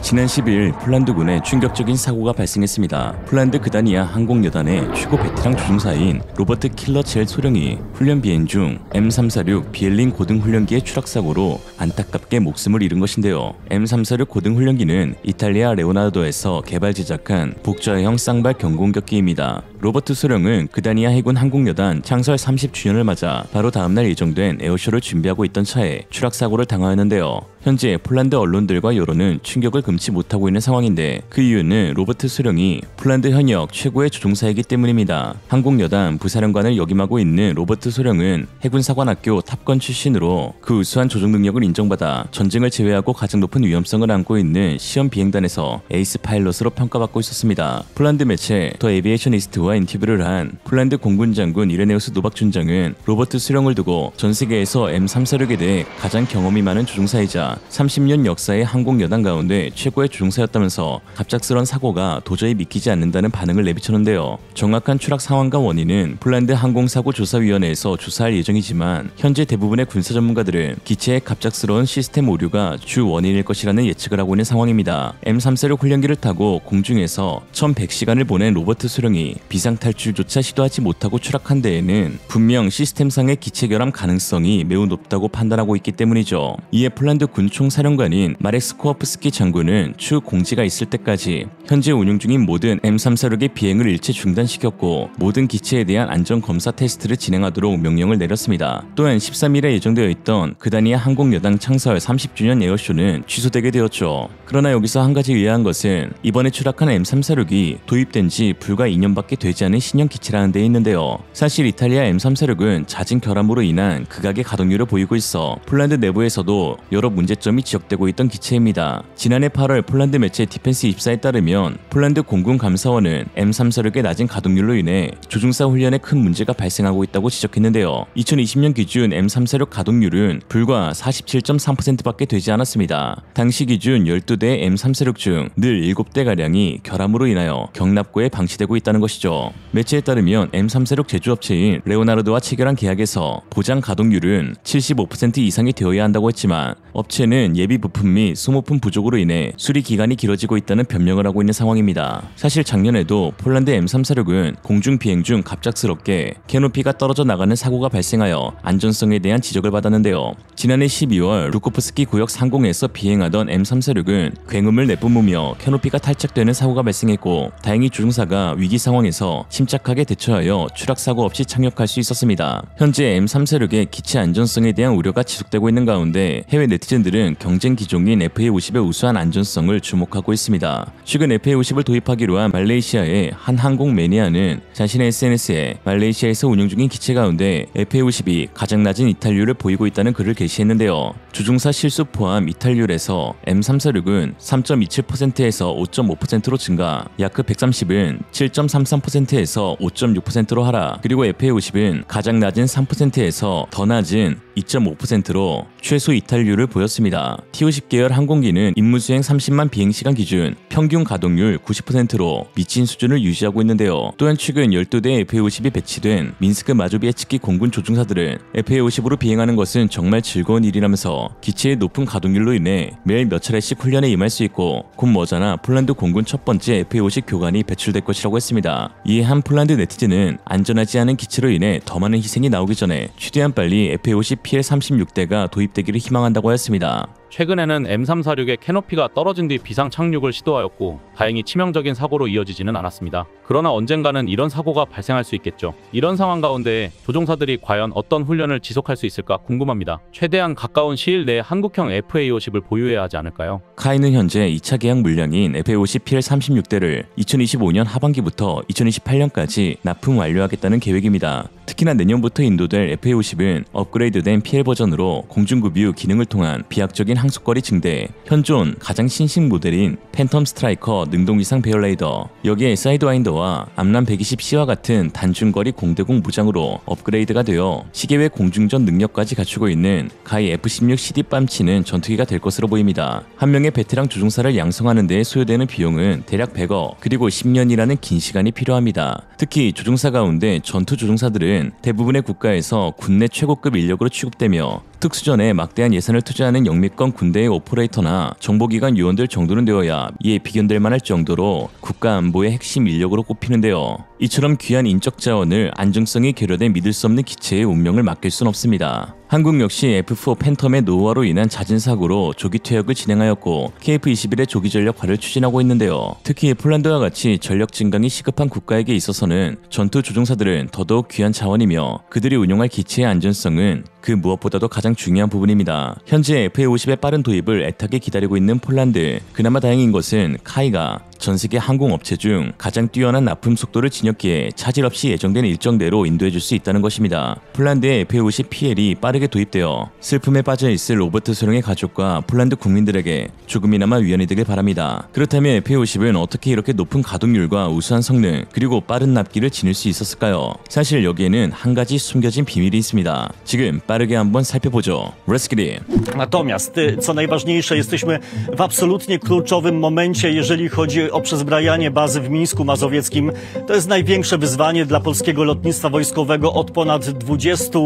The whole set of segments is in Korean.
지난 10일 폴란드군에 충격적인 사고가 발생했습니다. 폴란드 그다니아 항공여단의 최고 베테랑 조종사인 로버트 킬러첼 소령이 훈련 비행 중 M346 비엘린 고등훈련기의 추락사고로 안타깝게 목숨을 잃은 것인데요. M346 고등훈련기는 이탈리아 레오나르도에서 개발 제작한 복좌형 쌍발 경공격기입니다. 로버트 소령은 그다니아 해군 항공여단 창설 30주년을 맞아 바로 다음날 예정된 에어쇼를 준비하고 있던 차에 추락사고를 당하였는데요. 현재 폴란드 언론들과 여론은 충격을 금치 못하고 있는 상황인데 그 이유는 로버트 소령이 폴란드 현역 최고의 조종사이기 때문입니다. 항공여단 부사령관을 역임하고 있는 로버트 소령은 해군사관학교 탑건 출신으로 그 우수한 조종 능력을 인정받아 전쟁을 제외하고 가장 높은 위험성을 안고 있는 시험 비행단에서 에이스 파일럿으로 평가받고 있었습니다. 폴란드 매체 더 에비에이셔니스트와 인터뷰를 한 폴란드 공군 장군 이레네우스 노박 준장은 로버트 소령을 두고 전 세계에서 M346에 대해 가장 경험이 많은 조종사이자 30년 역사의 항공여단 가운데 최고의 조종사였다면서 갑작스런 사고가 도저히 믿기지 않는다는 반응을 내비쳤는데요. 정확한 추락 상황과 원인은 폴란드 항공사고조사위원회에서 조사할 예정이지만 현재 대부분의 군사 전문가들은 기체의 갑작스러운 시스템 오류가 주 원인일 것이라는 예측을 하고 있는 상황입니다. M346 훈련기를 타고 공중에서 1100시간을 보낸 로버트 소령이 비상탈출조차 시도하지 못하고 추락한 데에는 분명 시스템상의 기체 결함 가능성이 매우 높다고 판단하고 있기 때문이죠. 이에 폴란드 군 총사령관인 마렉 스코어프스키 장군은 추후 공지가 있을 때까지 현재 운용 중인 모든 M346의 비행을 일체 중단시켰고 모든 기체에 대한 안전검사 테스트를 진행하도록 명령을 내렸습니다. 또한 13일에 예정되어 있던 그다니아 항공여단 창설 30주년 에어쇼는 취소되게 되었죠. 그러나 여기서 한 가지 의아한 것은 이번에 추락한 M346이 도입된 지 불과 2년밖에 되지 않은 신형 기체라는 데 있는데요. 사실 이탈리아 M346은 잦은 결함으로 인한 극악의 가동률을 보이고 있어 폴란드 내부에서도 여러 문제점이 지적되고 있던 기체입니다. 지난해 8월 폴란드 매체 디펜스24에 따르면 폴란드 공군 감사원은 M346의 낮은 가동률로 인해 조종사 훈련에 큰 문제가 발생하고 있다고 지적했는데요. 2020년 기준 M346 가동률은 불과 47.3%밖에 되지 않았습니다. 당시 기준 12대의 M346 중 늘 7대가량이 결함으로 인하여 경납고에 방치되고 있다는 것이죠. 매체에 따르면 M346 제조업체인 레오나르도와 체결한 계약에서 보장 가동률은 75% 이상이 되어야 한다고 했지만 업체는 예비 부품 및 소모품 부족으로 인해 수리 기간이 길어지고 있다는 변명을 하고 있는 상황입니다. 사실 작년에도 폴란드 M346은 공중 비행 중 갑작스럽게 캐노피가 떨어져 나가는 사고가 발생하여 안전성에 대한 지적을 받았는데요. 지난해 12월 루코프스키 구역 상공에서 비행하던 M346은 굉음을 내뿜으며 캐노피가 탈착되는 사고가 발생했고 다행히 조종사가 위기 상황에서 침착하게 대처하여 추락 사고 없이 착륙할 수 있었습니다. 현재 M346의 기체 안전성에 대한 우려가 지속되고 있는 가운데 해외 네티즌들은 경쟁 기종인 FA50의 우수한 안전성을 주목하고 있습니다. 최근 FA50을 도입하기로 한 말레이시아의 한 항공 매니아는 자신의 SNS에 말레이시아에서 운영 중인 기체 가운데 FA50이 가장 낮은 이탈률을 보이고 있다는 글을 게시했는데요. 조종사 실수 포함 이탈률에서 M346은 3.27%에서 5.5%로 증가, 야크 130은 7.33%에서 5.6%로 하락, 그리고 FA50은 가장 낮은 3%에서 더 낮은 2.5%로 최소 이탈률을 보였습니다. T50 계열 항공기는 임무수행 30만 비행시간 기준 평균 가동률 90%로 미친 수준을 유지하고 있는데요. 또한 최근 12대 FA50이 배치된 민스크 마조비에츠키 공군 조종사들은 FA50으로 비행하는 것은 정말 즐거운 일이라면서 기체의 높은 가동률로 인해 매일 몇 차례씩 훈련에 임할 수 있고 곧 머지않아 폴란드 공군 첫 번째 FA50 교관이 배출될 것이라고 했습니다. 이에 한 폴란드 네티즌은 안전하지 않은 기체로 인해 더 많은 희생이 나오기 전에 최대한 빨리 FA50 PL36대가 도입되기를 희망한다고 하였습니다. 최근에는 M346의 캐노피가 떨어진 뒤 비상 착륙을 시도하였고 다행히 치명적인 사고로 이어지지는 않았습니다. 그러나 언젠가는 이런 사고가 발생할 수 있겠죠. 이런 상황 가운데 조종사들이 과연 어떤 훈련을 지속할 수 있을까 궁금합니다. 최대한 가까운 시일 내에 한국형 FA50을 보유해야 하지 않을까요? 카이는 현재 2차 계약 물량인 FA50 PL36대를 2025년 하반기부터 2028년까지 납품 완료하겠다는 계획입니다. 특히나 내년부터 인도될 FA50은 업그레이드된 PL 버전으로 공중급유 기능을 통한 비약적인 항속거리 증대, 현존 가장 신식 모델인 팬텀 스트라이커 능동이상 베어레이더, 여기에 사이드와인더와 암람 120C와 같은 단중거리 공대공 무장으로 업그레이드가 되어 시계외 공중전 능력까지 갖추고 있는 가히 F-16 CD 빰치는 전투기가 될 것으로 보입니다. 한 명의 베테랑 조종사를 양성하는 데 소요되는 비용은 대략 100억, 그리고 10년이라는 긴 시간이 필요합니다. 특히 조종사 가운데 전투 조종사들은 대부분의 국가에서 국내 최고급 인력으로 취급되며 특수전에 막대한 예산을 투자하는 영미권 군대의 오퍼레이터나 정보기관 요원들 정도는 되어야 이에 비견될 만할 정도로 국가 안보의 핵심 인력으로 꼽히는데요. 이처럼 귀한 인적 자원을 안정성이 결여된 믿을 수 없는 기체의 운명을 맡길 순 없습니다. 한국 역시 F4 팬텀의 노후화로 인한 잦은 사고로 조기 퇴역을 진행하였고 KF-21의 조기 전력화를 추진하고 있는데요. 특히 폴란드와 같이 전력 증강이 시급한 국가에게 있어서는 전투 조종사들은 더더욱 귀한 자원이며 그들이 운용할 기체의 안전성은 그 무엇보다도 가장 중요한 부분입니다. 현재 FA-50의 빠른 도입을 애타게 기다리고 있는 폴란드. 그나마 다행인 것은 카이가 전 세계 항공업체 중 가장 뛰어난 납품 속도를 지녔기에 차질 없이 예정된 일정대로 인도해줄 수 있다는 것입니다. 폴란드의 FA-50 PL이 빠르게 도입되어 슬픔에 빠져있을 로버트 소령의 가족과 폴란드 국민들에게 조금이나마 위안이 되길 바랍니다. 그렇다면 FA-50은 어떻게 이렇게 높은 가동률과 우수한 성능 그리고 빠른 납기를 지닐 수 있었을까요? 사실 여기에는 한 가지 숨겨진 비밀이 있습니다. 지금 빠르게 한번 살펴보죠. Let's get it. Natomiast, co najważniejsze, jesteśmy w absolutnie kluczowym momencie, jeżeli chodzi o przezbrajanie bazy w Mińsku Mazowieckim. To jest największe wyzwanie dla polskiego lotnictwa wojskowego od ponad 20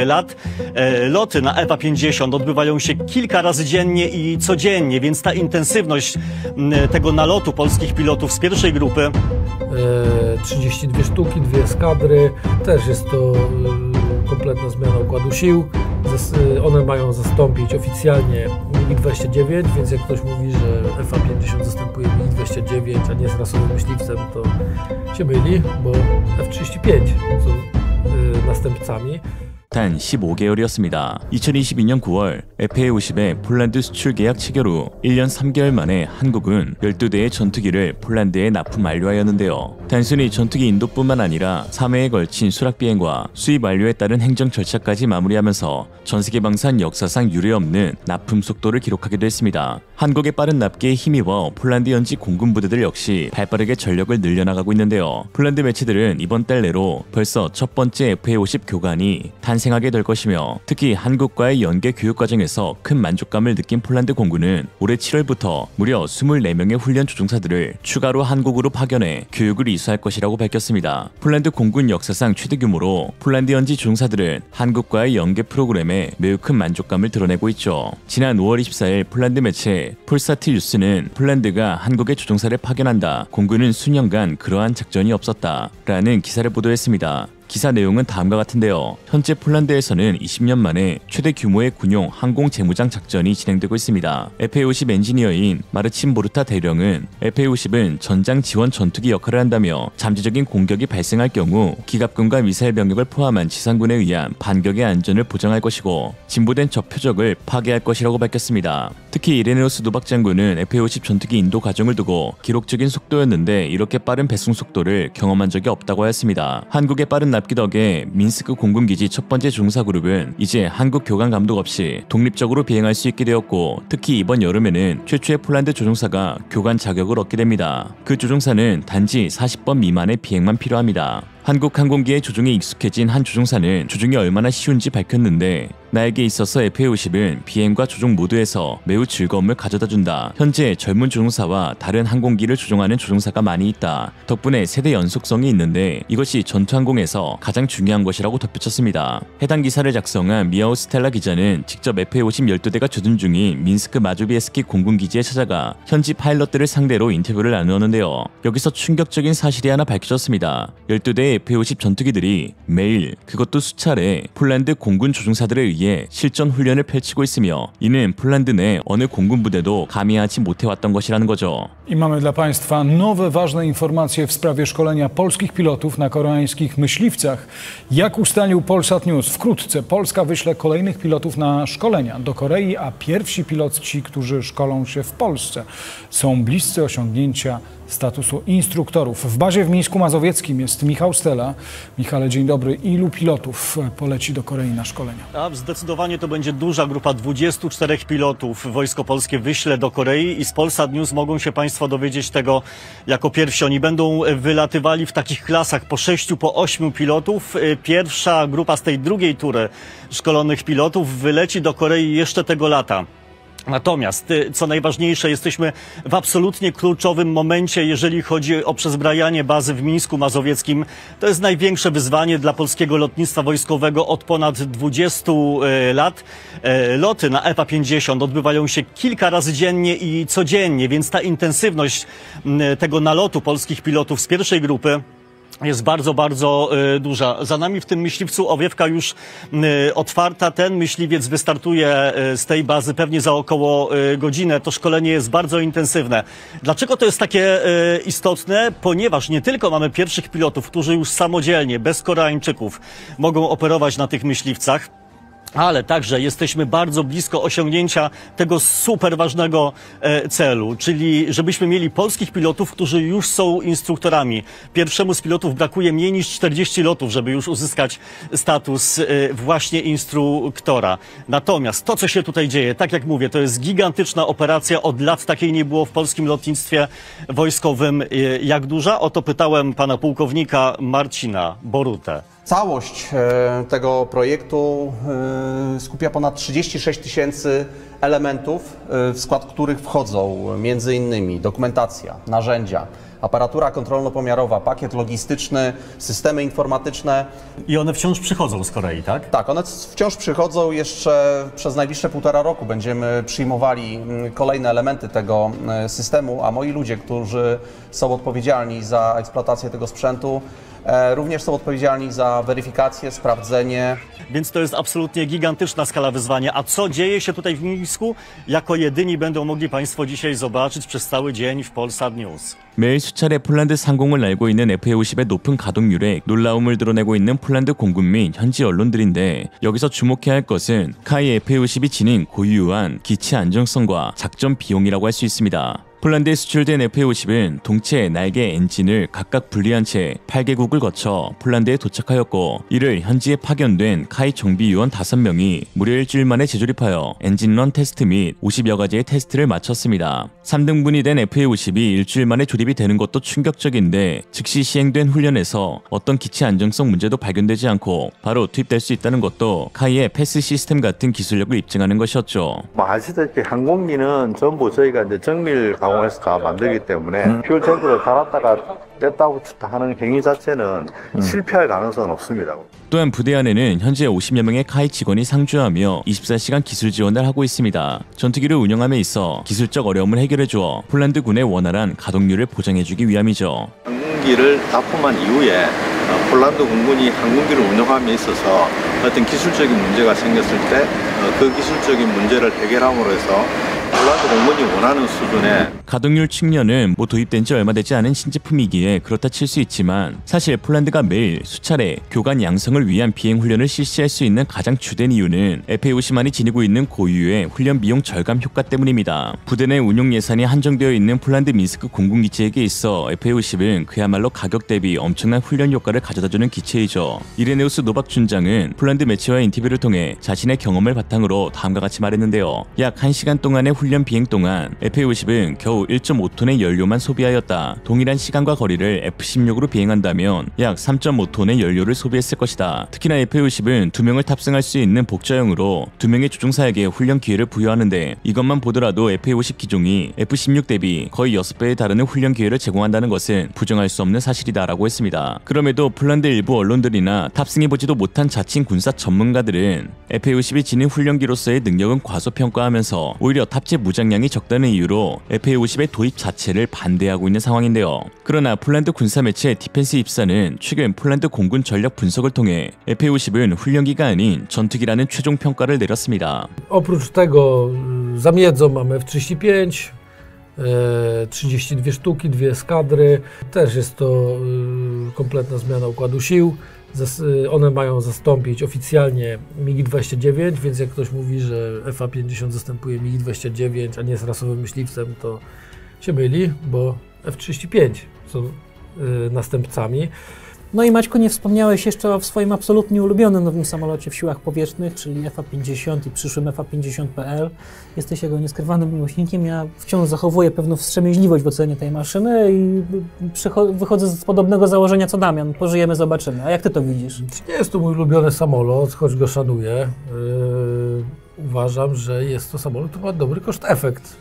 lat. Loty na EPA-50 odbywają się kilka razy dziennie i codziennie, więc ta intensywność tego nalotu polskich pilotów z pierwszej grupy 32 sztuki, 2 eskadry, też jest to kompletna zmiana układu sił. One mają zastąpić oficjalnie MiG-29, więc jak ktoś mówi, że FA-50 zastępuje MiG-29, a nie jest rasowym myśliwcem, to się myli, bo F-35 są następcami. 단 15개월이었습니다. 2022년 9월 FA-50의 폴란드 수출 계약 체결 후 1년 3개월 만에 한국은 12대의 전투기를 폴란드에 납품 완료하였는데요. 단순히 전투기 인도뿐만 아니라 3회에 걸친 수락 비행과 수입 완료에 따른 행정 절차까지 마무리하면서 전세계 방산 역사상 유례없는 납품 속도를 기록하기도 했습니다. 한국의 빠른 납기에 힘입어 폴란드 현지 공군 부대들 역시 발빠르게 전력을 늘려나가고 있는데요. 폴란드 매체들은 이번 달 내로 벌써 첫 번째 FA-50 교관이 탄생하게 될 것이며 특히 한국과의 연계 교육 과정에서 큰 만족감을 느낀 폴란드 공군은 올해 7월부터 무려 24명의 훈련 조종사들을 추가로 한국으로 파견해 교육을 이수할 것이라고 밝혔습니다. 폴란드 공군 역사상 최대 규모로 폴란드 현지 조종사들은 한국과의 연계 프로그램에 매우 큰 만족감을 드러내고 있죠. 지난 5월 24일 폴란드 매체 폴사트 뉴스는 폴란드가 한국에 조종사를 파견한다. 공군은 수년간 그러한 작전이 없었다. 라는 기사를 보도했습니다. 기사 내용은 다음과 같은데요. 현재 폴란드에서는 20년 만에 최대 규모의 군용 항공 재무장 작전이 진행되고 있습니다. FA-50 엔지니어인 마르친 보르타 대령은 FA-50은 전장 지원 전투기 역할을 한다며 잠재적인 공격이 발생할 경우 기갑군과 미사일 병력을 포함한 지상군에 의한 반격의 안전을 보장할 것이고 진보된 적 표적을 파괴할 것이라고 밝혔습니다. 특히 이레네우스 노박 장군은 FA-50 전투기 인도 과정을 두고 기록적인 속도였는데 이렇게 빠른 배송 속도를 경험한 적이 없다고 하였습니다. 한국의 빠른 납기 덕에 민스크 공군기지 첫 번째 조종사 그룹은 이제 한국 교관 감독 없이 독립적으로 비행할 수 있게 되었고 특히 이번 여름에는 최초의 폴란드 조종사가 교관 자격을 얻게 됩니다. 그 조종사는 단지 40번 미만의 비행만 필요합니다. 한국 항공기의 조종에 익숙해진 한 조종사는 조종이 얼마나 쉬운지 밝혔는데 나에게 있어서 FA-50은 비행과 조종 모두에서 매우 즐거움을 가져다준다. 현재 젊은 조종사와 다른 항공기를 조종하는 조종사가 많이 있다. 덕분에 세대 연속성이 있는데 이것이 전투항공에서 가장 중요한 것이라고 덧붙였습니다. 해당 기사를 작성한 미하오 스텔라 기자는 직접 FA-50 12대가 조준 중인 민스크 마조비에스키 공군기지에 찾아가 현지 파일럿들을 상대로 인터뷰를 나누었는데요. 여기서 충격적인 사실이 하나 밝혀졌습니다. 12대의 FA-50 전투기들이 매일 그것도 수차례 폴란드 공군 조종사들에 의해 실전 훈련을 펼치고 있으며 이는 폴란드 내 어느 공군 부대도 감히 하지 못해왔던 것이라는 거죠. I mamy dla Państwa nowe, ważne informacje w sprawie szkolenia polskich pilotów na koreańskich myśliwcach. Jak ustalił Polsat News, wkrótce Polska wyśle kolejnych pilotów na szkolenia do Korei, a pierwsi piloci, którzy szkolą się w Polsce, są bliscy osiągnięcia statusu instruktorów. W bazie w Mińsku Mazowieckim jest Michał Stela. Michale, dzień dobry. Ilu pilotów poleci do Korei na szkolenia? Zdecydowanie to będzie duża grupa, 24 pilotów Wojsko Polskie wyśle do Korei i z Polsat News mogą się Państwo dowiedzieć tego jako pierwsi. Oni będą wylatywali w takich klasach po 6, po 8 pilotów. Pierwsza grupa z tej drugiej tury szkolonych pilotów wyleci do Korei jeszcze tego lata. Natomiast, co najważniejsze, jesteśmy w absolutnie kluczowym momencie, jeżeli chodzi o przezbrajanie bazy w Mińsku Mazowieckim. To jest największe wyzwanie dla polskiego lotnictwa wojskowego od ponad 20 lat. Loty na EPA-50 odbywają się kilka razy dziennie i codziennie, więc ta intensywność tego nalotu polskich pilotów z pierwszej grupy jest bardzo, bardzo duża. Za nami w tym myśliwcu Owiewka już otwarta. Ten myśliwiec wystartuje z tej bazy pewnie za około godzinę. To szkolenie jest bardzo intensywne. Dlaczego to jest takie istotne? Ponieważ nie tylko mamy pierwszych pilotów, którzy już samodzielnie, bez Koreańczyków, mogą operować na tych myśliwcach, ale także jesteśmy bardzo blisko osiągnięcia tego super ważnego celu, czyli żebyśmy mieli polskich pilotów, którzy już są instruktorami. Pierwszemu z pilotów brakuje mniej niż 40 lotów, żeby już uzyskać status właśnie instruktora. Natomiast to, co się tutaj dzieje, tak jak mówię, to jest gigantyczna operacja. Od lat takiej nie było w polskim lotnictwie wojskowym. Jak duża? O to pytałem pana pułkownika Marcina Borutę. Całość tego projektu skupia ponad 36 000 elementów, w skład których wchodzą m.in. dokumentacja, narzędzia, aparatura kontrolno-pomiarowa, pakiet logistyczny, systemy informatyczne. I one wciąż przychodzą z Korei, tak? Tak, one wciąż przychodzą. Jeszcze przez najbliższe 1,5 roku będziemy przyjmowali kolejne elementy tego systemu, a moi ludzie, którzy są odpowiedzialni za eksploatację tego sprzętu, również są odpowiedzialni za weryfikację, sprawdzenie. Więc to jest absolutnie gigantyczna skala wyzwania. A co dzieje się tutaj w Mińsku? Jako jedyni będą mogli Państwo dzisiaj zobaczyć przez cały dzień w Polsat News. 매일 수차례 폴란드 상공을 날고 있는 FA-50의 높은 가동률에 놀라움을 드러내고 있는 폴란드 공군 및 현지 언론들인데 여기서 주목해야 할 것은 카이 FA-50이 지닌 고유한 기체 안정성과 작전 비용이라고 할 수 있습니다. 폴란드에 수출된 FA-50은 동체, 날개, 엔진을 각각 분리한 채 8개국을 거쳐 폴란드에 도착하였고 이를 현지에 파견된 카이 정비요원 5명이 무려 일주일 만에 재조립하여 엔진런 테스트 및 50여 가지의 테스트를 마쳤습니다. 3등분이 된 FA-50이 일주일 만에 조립이 되는 것도 충격적인데 즉시 시행된 훈련에서 어떤 기체 안정성 문제도 발견되지 않고 바로 투입될 수 있다는 것도 카이의 패스 시스템 같은 기술력을 입증하는 것이었죠. 아시다시피 항공기는 전부 저희가 이제 정밀 가공해서 다 만들기 때문에 퓨얼 탱크를 달았다가 뗐다고 하는 행위 자체는 실패할 가능성은 없습니다. 또한 부대 안에는 현재 50여 명의 카이 직원이 상주하며 24시간 기술 지원을 하고 있습니다. 전투기를 운영함에 있어 기술적 어려움을 해결해주어 폴란드군의 원활한 가동률을 보장해주기 위함이죠. 항공기를 납품한 이후에 폴란드 공군이 항공기를 운영함에 있어서 어떤 기술적인 문제가 생겼을 때 그 기술적인 문제를 해결함으로 해서 폴란드 공군이 원하는 수준의 가동률 측면은 도입된 지 얼마 되지 않은 신제품이기에 그렇다 칠 수 있지만 사실 폴란드가 매일 수차례 교관 양성을 위한 비행 훈련을 실시할 수 있는 가장 주된 이유는 FA-50만이 지니고 있는 고유의 훈련 비용 절감 효과 때문입니다. 부대 내 운용 예산이 한정되어 있는 폴란드 민스크 공군기지에게 있어 FA-50은 그야말로 가격 대비 엄청난 훈련 효과를 가져다주는 기체이죠. 이레네우스 노박 준장은 폴란드 매체와의 인터뷰를 통해 자신의 경험을 바탕으로 다음과 같이 말했는데요. 약 1시간 동안의 훈련 비행 동안 FA-50은 겨우 1.5톤의 연료만 소비하였다. 동일한 시간과 거리를 F-16으로 비행한다면 약 3.5톤의 연료를 소비했을 것이다. 특히나 FA-50은 2명을 탑승할 수 있는 복저형으로 2명의 조종사에게 훈련 기회를 부여하는데 이것만 보더라도 FA-50 기종이 F-16 대비 거의 6배에 달하는 훈련 기회를 제공한다는 것은 부정할 수 없는 사실이다라고 했습니다. 그럼에도 폴란드 일부 언론들이나 탑승해보지도 못한 자칭 군사 전문가들은 FA-50이 지닌 훈련기로서의 능력은 과소평가하면서 오히려 탑재 무장량이 적다는 이유로 FA-50의 도입 자체를 반대하고 있는 상황인데요. 그러나 폴란드 군사 매체 디펜스 입사는 최근 폴란드 공군 전력 분석을 통해 FA-50은 훈련기가 아닌 전투기라는 최종 평가를 내렸습니다. Oprócz tego za miedzą mamy F-35, 32 sztuki, 2 eskadry. Też jest to kompletna zmiana układu sił. One mają zastąpić oficjalnie MiG-29, więc jak ktoś mówi, że FA-50 zastępuje MiG-29, a nie jest rasowym myśliwcem, to się myli, bo F-35 są następcami. No i Maćku, nie wspomniałeś jeszcze o swoim absolutnie ulubionym nowym samolocie w siłach powietrznych, czyli FA-50 i przyszłym FA-50PL. Jesteś jego nieskrywanym miłośnikiem. Ja wciąż zachowuję pewną wstrzemięźliwość w ocenie tej maszyny i wychodzę z podobnego założenia co Damian. Pożyjemy, zobaczymy. A jak ty to widzisz? Nie jest to mój ulubiony samolot, choć go szanuję. Uważam, że jest to samolot, który ma dobry koszt-efekt.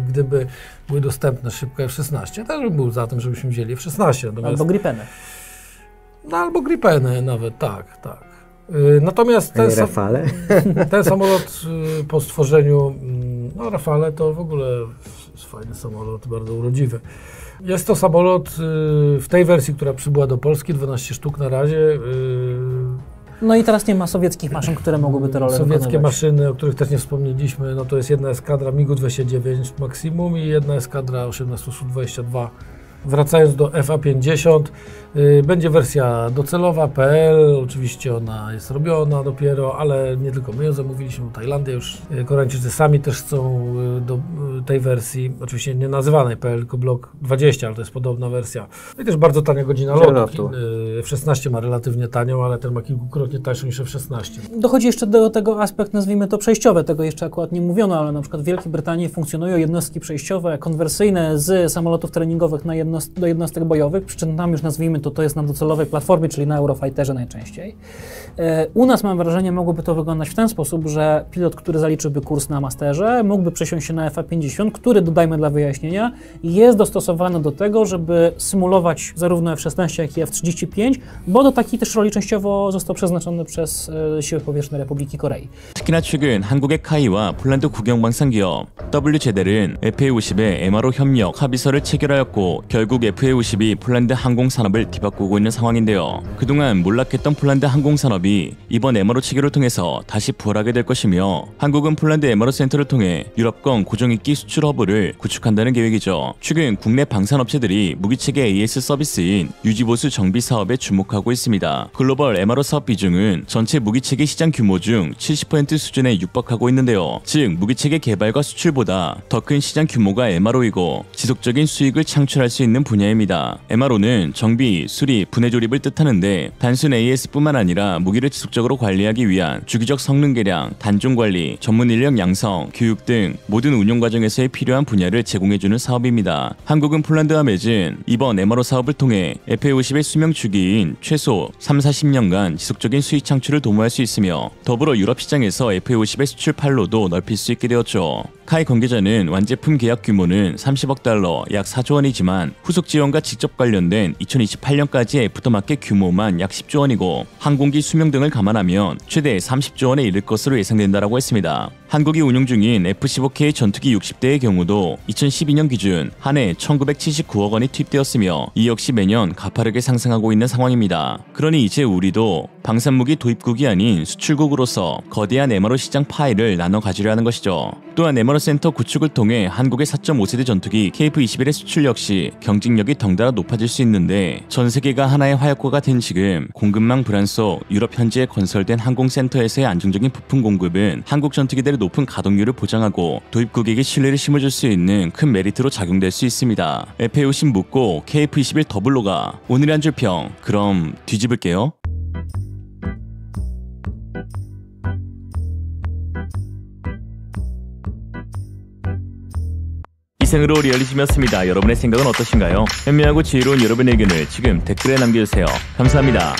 Gdyby były dostępne szybko F-16, też bym był za tym, żebyśmy wzięli F-16. Natomiast... Albo Gripeny. No albo Gripeny nawet, tak. Natomiast ten samolot po stworzeniu, no Rafale to w ogóle jest fajny samolot, bardzo urodziwy. Jest to samolot w tej wersji, która przybyła do Polski, 12 sztuk na razie. No i teraz nie ma sowieckich maszyn, które mogłyby te role Sowieckie wykonywać. Maszyny, o których też nie wspomnieliśmy, no to jest jedna eskadra MiG-29 Maximum i jedna eskadra 18 Su-22. Wracając do FA-50, będzie wersja docelowa PL, oczywiście ona jest robiona dopiero, ale nie tylko my ją zamówiliśmy, bo Tajlandia już, Koreańczycy sami też chcą do tej wersji, oczywiście nie nazywanej PL, tylko Block 20, ale to jest podobna wersja. No i też bardzo tania godzina lotu. F-16 ma relatywnie tanią, ale ten ma kilkukrotnie tańszą niż F-16. Dochodzi jeszcze do tego aspekt, nazwijmy to przejściowe, tego jeszcze akurat nie mówiono, ale na przykład w Wielkiej Brytanii funkcjonują jednostki przejściowe, konwersyjne z samolotów treningowych do jednostek bojowych, przy czym tam już nazwijmy to jest na docelowej platformie, czyli na Eurofighterze najczęściej. U nas mam wrażenie, mogłoby to wyglądać w ten sposób, że pilot, który zaliczyłby kurs na masterze, mógłby przesiąść się na FA-50, który, dodajmy dla wyjaśnienia, jest dostosowany do tego, żeby symulować zarówno F-16, jak i F-35, bo do takiej też roli częściowo został przeznaczony przez Siły Powietrzne Republiki Korei. 특히나 최근 한국의 카이와 폴란드 국영방산기업 W제델은 FA-50의 MRO 협력 합의서를 체결하였고 결국 FA-50이 폴란드 항공산업을 뒤바꾸고 있는 상황인데요. 그동안 몰락했던 폴란드 항공산업이 이번 MRO 체결을 통해서 다시 부활하게 될 것이며 한국은 폴란드 MRO 센터를 통해 유럽권 고정익기 수출 허브를 구축한다는 계획이죠. 최근 국내 방산업체들이 무기체계 AS 서비스인 유지보수 정비 사업에 주목하고 있습니다. 글로벌 MRO 사업 비중은 전체 무기체계 시장 규모 중 70% 수준에 육박하고 있는데요. 즉 무기체계 개발과 수출보다 더 큰 시장 규모가 MRO이고 지속적인 수익을 창출할 수 있는 분야입니다. MRO는 정비, 수리, 분해 조립을 뜻하는데 단순 AS뿐만 아니라 무기를 지속적으로 관리하기 위한 주기적 성능 개량, 단종 관리, 전문 인력 양성, 교육 등 모든 운용 과정에서의 필요한 분야를 제공해주는 사업입니다. 한국은 폴란드와 맺은 이번 MRO 사업을 통해 FA-50의 수명 주기인 최소 3-40년간 지속적인 수익 창출을 도모할 수 있으며 더불어 유럽 시장에서 FA-50의 수출 판로도 넓힐 수 있게 되었죠. 카이 관계자는 완제품 계약 규모는 30억 달러, 약 4조 원이지만 후속 지원과 직접 관련된 2028년까지의 애프터마켓 규모만 약 10조 원이고 항공기 수명 등을 감안하면 최대 30조 원에 이를 것으로 예상된다라고 했습니다. 한국이 운용 중인 F-15K 전투기 60대의 경우도 2012년 기준 한 해 1979억 원이 투입되었으며 이 역시 매년 가파르게 상승하고 있는 상황입니다. 그러니 이제 우리도 방산무기 도입국이 아닌 수출국으로서 거대한 MRO 시장 파이를 나눠 가지려 하는 것이죠. 또한 MRO 센터 구축을 통해 한국의 4.5세대 전투기 KF-21의 수출 역시 경쟁력이 덩달아 높아질 수 있는데 전 세계가 하나의 화약고가 된 지금 공급망 불안 속 유럽 현지에 건설된 항공센터에서의 안정적인 부품 공급은 한국 전투기들의 높은 가동률을 보장하고 도입국에게 신뢰를 심어줄 수 있는 큰 메리트로 작용될 수 있습니다. FA-50 묻고 KF-21 더블로가 오늘의 한 줄 평, 그럼 뒤집을게요. 이상으로 리얼리즘이었습니다. 여러분의 생각은 어떠신가요? 현명하고 지혜로운 여러분의 의견을 지금 댓글에 남겨주세요. 감사합니다.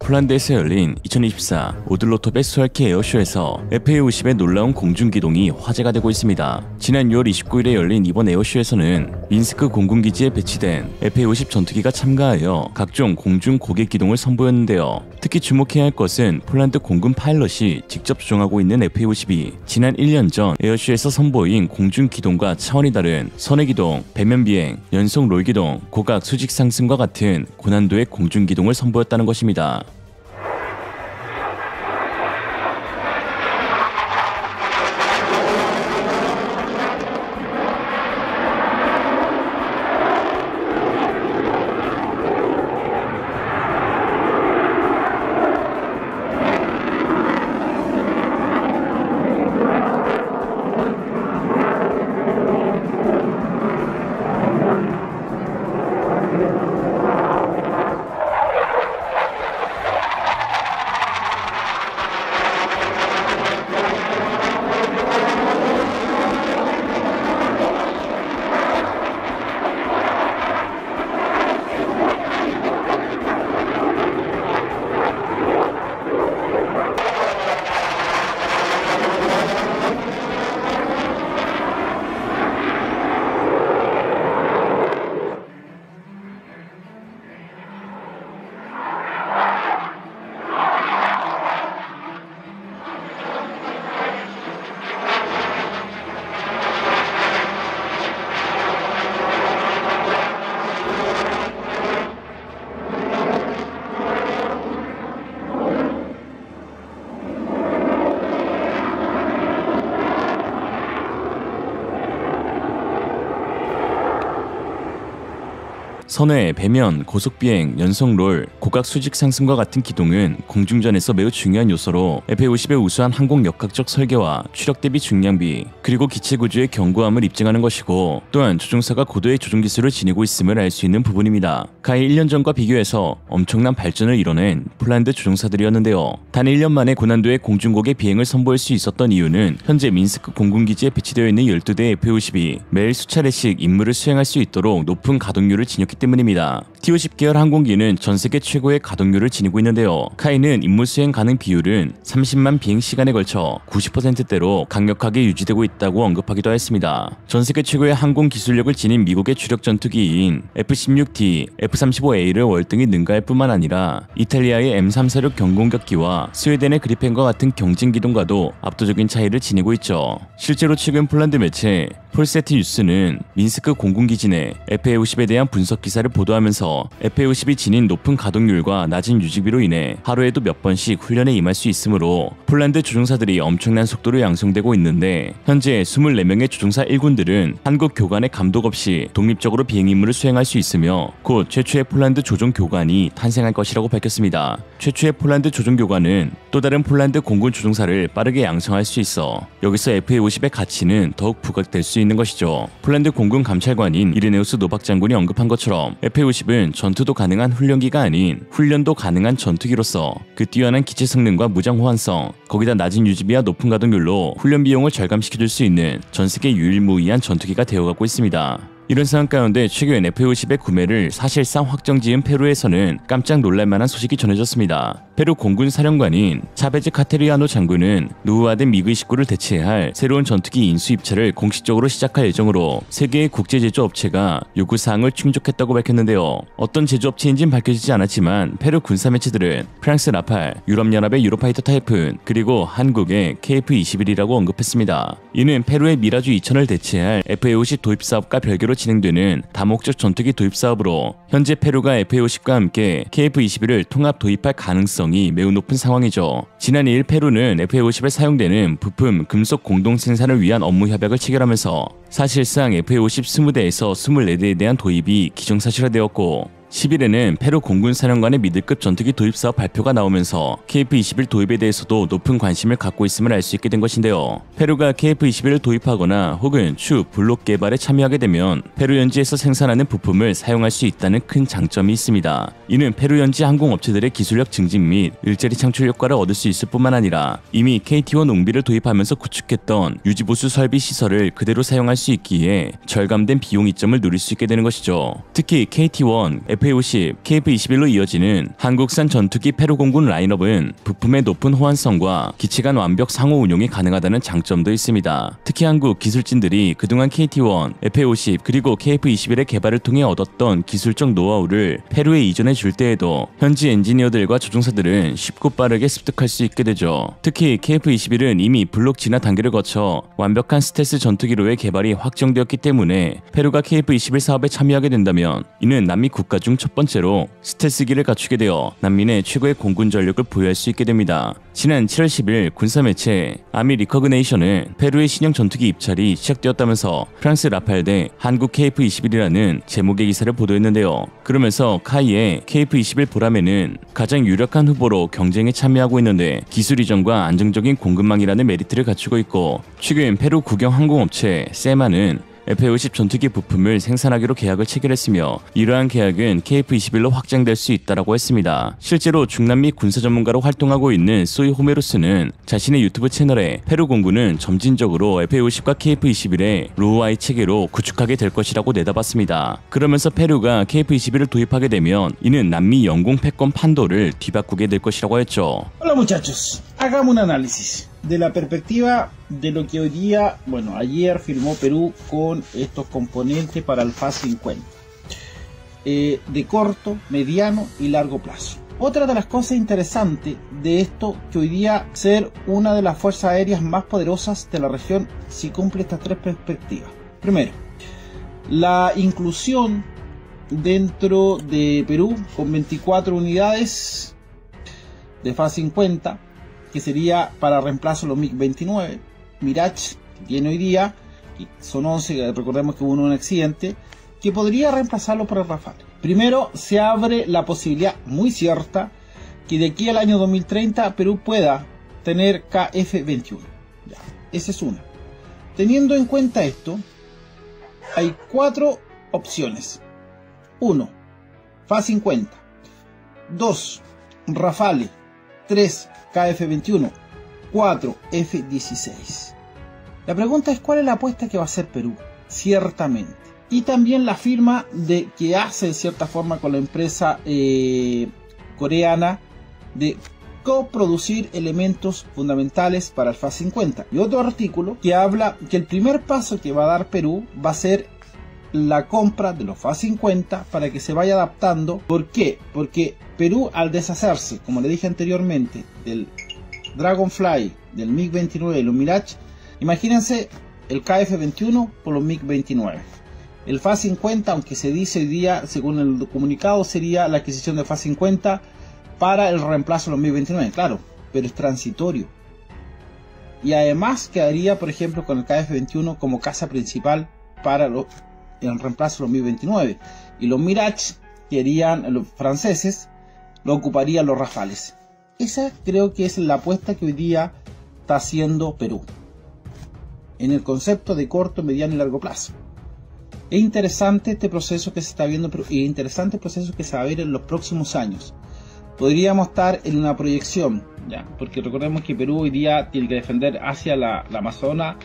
폴란드에서 열린 2024 오들로토베 수알키 에어쇼에서 FA-50의 놀라운 공중기동이 화제가 되고 있습니다. 지난 6월 29일에 열린 이번 에어쇼에서는 민스크 공군기지에 배치된 FA-50 전투기가 참가하여 각종 공중 고개 기동을 선보였는데요. 특히 주목해야 할 것은 폴란드 공군 파일럿이 직접 조종하고 있는 FA-50이 지난 1년 전 에어쇼에서 선보인 공중기동과 차원이 다른 선해기동, 배면비행, 연속 롤기동, 고각 수직 상승과 같은 고난도의 공중기동을 선보였다는 것입니다. 선회, 배면, 고속비행, 연속롤, 고각 수직 상승과 같은 기동은 공중전에서 매우 중요한 요소로 FA-50의 우수한 항공 역학적 설계와 추력 대비 중량비, 그리고 기체 구조의 견고함을 입증하는 것이고, 또한 조종사가 고도의 조종 기술을 지니고 있음을 알 수 있는 부분입니다. 가히 1년 전과 비교해서 엄청난 발전을 이뤄낸 폴란드 조종사들이었는데요. 단 1년 만에 고난도의 공중곡의 비행을 선보일 수 있었던 이유는 현재 민스크 공군기지에 배치되어 있는 12대의 F-50이 매일 수차례씩 임무를 수행할 수 있도록 높은 가동률을 지녔기 때문입니다. T-50 계열 항공기는 전세계 최고의 가동률을 지니고 있는데요. 카이는 임무 수행 가능 비율은 30만 비행 시간에 걸쳐 90%대로 강력하게 유지되고 있다고 언급하기도 했습니다. 전세계 최고의 항공 기술력을 지닌 미국의 주력 전투기인 F-16D, F-35A를 월등히 능가할 뿐만 아니라 이탈리아의 M346 경공격기와 스웨덴의 그리펜과 같은 경진 기동과도 압도적인 차이를 지니고 있죠. 실제로 최근 폴란드 매체 폴세트 뉴스는 민스크 공군기지 내 FA-50에 대한 분석 기사를 보도하면서 FA-50이 지닌 높은 가동률과 낮은 유지비로 인해 하루에도 몇 번씩 훈련에 임할 수 있으므로 폴란드 조종사들이 엄청난 속도로 양성되고 있는데, 현재 24명의 조종사 1군들은 한국 교관의 감독 없이 독립적으로 비행 임무를 수행할 수 있으며 곧 최초의 폴란드 조종 교관이 탄생할 것이라고 밝혔습니다. 최초의 폴란드 조종 교관은 또 다른 폴란드 공군 조종사를 빠르게 양성할 수 있어 여기서 FA-50의 가치는 더욱 부각될 수 있는 것이죠. 폴란드 공군 감찰관인 이르네우스 노박 장군이 언급한 것처럼 FA-50은 전투도 가능한 훈련기가 아닌 훈련도 가능한 전투기로서 그 뛰어난 기체 성능과 무장 호환성, 거기다 낮은 유지비와 높은 가동률로 훈련 비용을 절감시켜줄 수 있는 전세계 유일무이한 전투기가 되어가고 있습니다. 이런 상황 가운데 최근 FA-50의 구매를 사실상 확정지은 페루에서는 깜짝 놀랄만한 소식이 전해졌습니다. 페루 공군 사령관인 차베즈 카테리아노 장군은 노후화된 미그의 19를 대체할 새로운 전투기 인수 입찰을 공식적으로 시작할 예정으로 세계의 국제 제조업체가 요구사항을 충족했다고 밝혔는데요. 어떤 제조업체인지는 밝혀지지 않았지만 페루 군사 매체들은 프랑스 라팔, 유럽연합의 유로파이터 타이푼, 그리고 한국의 KF-21이라고 언급했습니다. 이는 페루의 미라주 2000을 대체할 FA-50 도입 사업과 별개로 진행되는 다목적 전투기 도입 사업으로 현재 페루가 FA-50과 함께 KF-21을 통합 도입할 가능성이 매우 높은 상황이죠. 지난 2일 페루는 FA-50에 사용되는 부품, 금속 공동 생산을 위한 업무 협약을 체결하면서 사실상 FA-50 20대에서 24대에 대한 도입이 기정사실화되었고, 10일에는 페루 공군 사령관의 미들급 전투기 도입 사업 발표가 나오면서 KF-21 도입에 대해서도 높은 관심을 갖고 있음을 알 수 있게 된 것인데요. 페루가 KF-21을 도입하거나 혹은 추 블록 개발에 참여하게 되면 페루 현지에서 생산하는 부품을 사용할 수 있다는 큰 장점이 있습니다. 이는 페루 현지 항공업체들의 기술력 증진 및 일자리 창출 효과를 얻을 수 있을 뿐만 아니라 이미 KT-1 웅비를 도입하면서 구축했던 유지보수 설비 시설을 그대로 사용할 수 있기에 절감된 비용 이점을 누릴 수 있게 되는 것이죠. 특히 KT-1, FA-50, KF-21로 이어지는 한국산 전투기 페루 공군 라인업은 부품의 높은 호환성과 기체 간 완벽 상호 운용이 가능하다는 장점도 있습니다. 특히 한국 기술진들이 그동안 KT-1, FA-50 그리고 KF-21의 개발을 통해 얻었던 기술적 노하우를 페루에 이전해 줄 때에도 현지 엔지니어들과 조종사들은 쉽고 빠르게 습득할 수 있게 되죠. 특히 KF-21은 이미 블록 진화 단계를 거쳐 완벽한 스텔스 전투기로의 개발이 확정되었기 때문에 페루가 KF-21 사업에 참여하게 된다면 이는 남미 국가 중 첫 번째로 스텔스기를 갖추게 되어 난민의 최고의 공군 전력을 보유할 수 있게 됩니다. 지난 7월 10일 군사 매체 아미 리커그네이션은 페루의 신형 전투기 입찰이 시작되었다면서 프랑스 라팔 대 한국 KF-21이라는 제목의 기사를 보도했는데요. 그러면서 카이의 KF-21 보라매는 가장 유력한 후보로 경쟁에 참여하고 있는데 기술 이전과 안정적인 공급망이라는 메리트를 갖추고 있고, 최근 페루 국영 항공업체 세마는 FA-50 전투기 부품을 생산하기로 계약을 체결했으며 이러한 계약은 KF-21로 확장될 수 있다고 했습니다. 실제로 중남미 군사 전문가로 활동하고 있는 소이 호메로스는 자신의 유튜브 채널에 페루 공군은 점진적으로 FA-50과 KF-21의 로우아이 체계로 구축하게 될 것이라고 내다봤습니다. 그러면서 페루가 KF-21을 도입하게 되면 이는 남미 영공 패권 판도를 뒤바꾸게 될 것이라고 했죠. Hola muchachos, hagamos un análisis de la perspectiva de lo que hoy día, bueno, ayer firmó Perú con estos componentes para el FAS 50, de corto, mediano y largo plazo. Otra de las cosas interesantes de esto, que hoy día ser una de las fuerzas aéreas más poderosas de la región si cumple estas tres perspectivas. Primero, la inclusión dentro de Perú con 24 unidades de FAS 50, que sería para reemplazo los MiG-29, Mirage, que tiene hoy día, que son 11, recordemos que hubo un accidente, que podría reemplazarlo por el Rafale. Primero, se abre la posibilidad muy cierta que de aquí al año 2030 Perú pueda tener KF21. Ya, esa es una. Teniendo en cuenta esto, hay 4 opciones. 1. FA-50. 2. Rafale. 3. KF-21. 4. F-16. La pregunta es ¿cuál es la apuesta que va a hacer Perú? Ciertamente. Y también la firma de que hace de cierta forma con la empresa coreana de coproducir elementos fundamentales para el FA-50. Y otro artículo que habla que el primer paso que va a dar Perú va a ser la compra de los FA-50 para que se vaya adaptando. ¿Por qué? Porque Perú, al deshacerse, como le dije anteriormente, del Dragonfly, del MiG-29 y los Mirage, imagínense el KF-21 por los MiG-29. El FA-50, aunque se dice hoy día, según el comunicado, sería la adquisición de FA-50 para el reemplazo de los MiG-29, claro, pero es transitorio. Y además quedaría, por ejemplo, con el KF-21 como casa principal para el reemplazo de los MiG-29. Y los Mirage, que harían los franceses, lo ocuparían los Rafales. Esa creo que es la apuesta que hoy día está haciendo Perú, en el concepto de corto, mediano y largo plazo. Es interesante este proceso que se está viendo, pero es interesante el proceso que se va a ver en los próximos años. Podríamos estar en una proyección, ¿ya? Porque recordemos que Perú hoy día tiene que defender hacia la Amazonas,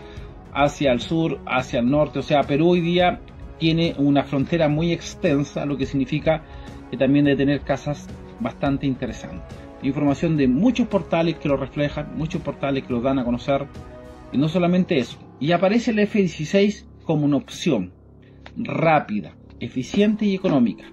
hacia el sur, hacia el norte. O sea, Perú hoy día tiene una frontera muy extensa, lo que significa que también debe tener casas bastante interesantes. Información de muchos portales que lo reflejan, muchos portales que lo dan a conocer. Y no solamente eso. Y aparece el F-16 como una opción rápida, eficiente y económica.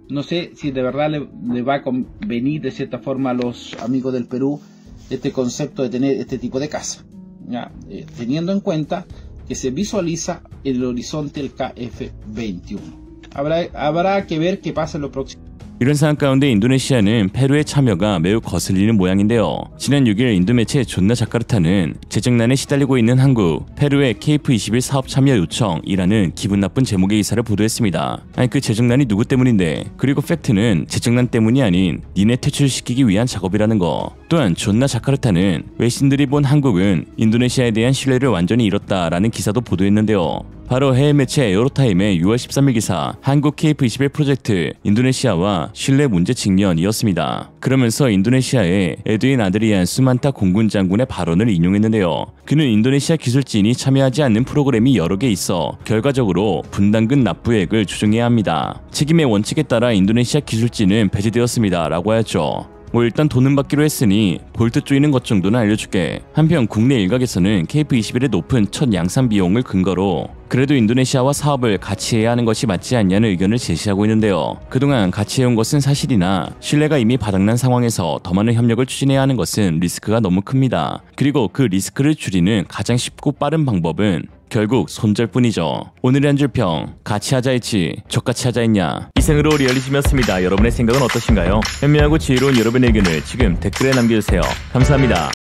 No sé si de verdad le va a convenir de cierta forma a los amigos del Perú este concepto de tener este tipo de casa, ¿ya? Teniendo en cuenta que se visualiza en el horizonte el KF-21. Habrá que ver qué pasa en los próximos. 이런 상황 가운데 인도네시아는 페루의 참여가 매우 거슬리는 모양인데요. 지난 6일 인도 매체 존나 자카르타는 재정난에 시달리고 있는 한국, 페루의 KF-21 사업 참여 요청이라는 기분 나쁜 제목의 기사를 보도했습니다. 아니 그 재정난이 누구 때문인데, 그리고 팩트는 재정난 때문이 아닌 니네 퇴출시키기 위한 작업이라는 거. 또한 존나 자카르타는 외신들이 본 한국은 인도네시아에 대한 신뢰를 완전히 잃었다라는 기사도 보도했는데요. 바로 해외 매체 에어로타임의 6월 13일 기사 한국 KF-21 프로젝트 인도네시아와 신뢰 문제 직면이었습니다. 그러면서 인도네시아의 에드윈 아드리안 수만타 공군 장군의 발언을 인용했는데요. 그는 인도네시아 기술진이 참여하지 않는 프로그램이 여러 개 있어 결과적으로 분담금 납부액을 조정해야 합니다. 책임의 원칙에 따라 인도네시아 기술진은 배제되었습니다 라고 하였죠. 뭐 일단 돈은 받기로 했으니 볼트 쪼이는 것 정도는 알려줄게. 한편 국내 일각에서는 KF-21의 높은 첫 양산 비용을 근거로 그래도 인도네시아와 사업을 같이 해야 하는 것이 맞지 않냐는 의견을 제시하고 있는데요. 그동안 같이 해온 것은 사실이나 신뢰가 이미 바닥난 상황에서 더 많은 협력을 추진해야 하는 것은 리스크가 너무 큽니다. 그리고 그 리스크를 줄이는 가장 쉽고 빠른 방법은 결국 손절뿐이죠. 오늘의 한 줄 평, 같이 하자 했지 적같이 하자 했냐. 이생으로 리얼리즘이었습니다. 여러분의 생각은 어떠신가요? 현명하고 지혜로운 여러분의 의견을 지금 댓글에 남겨주세요. 감사합니다.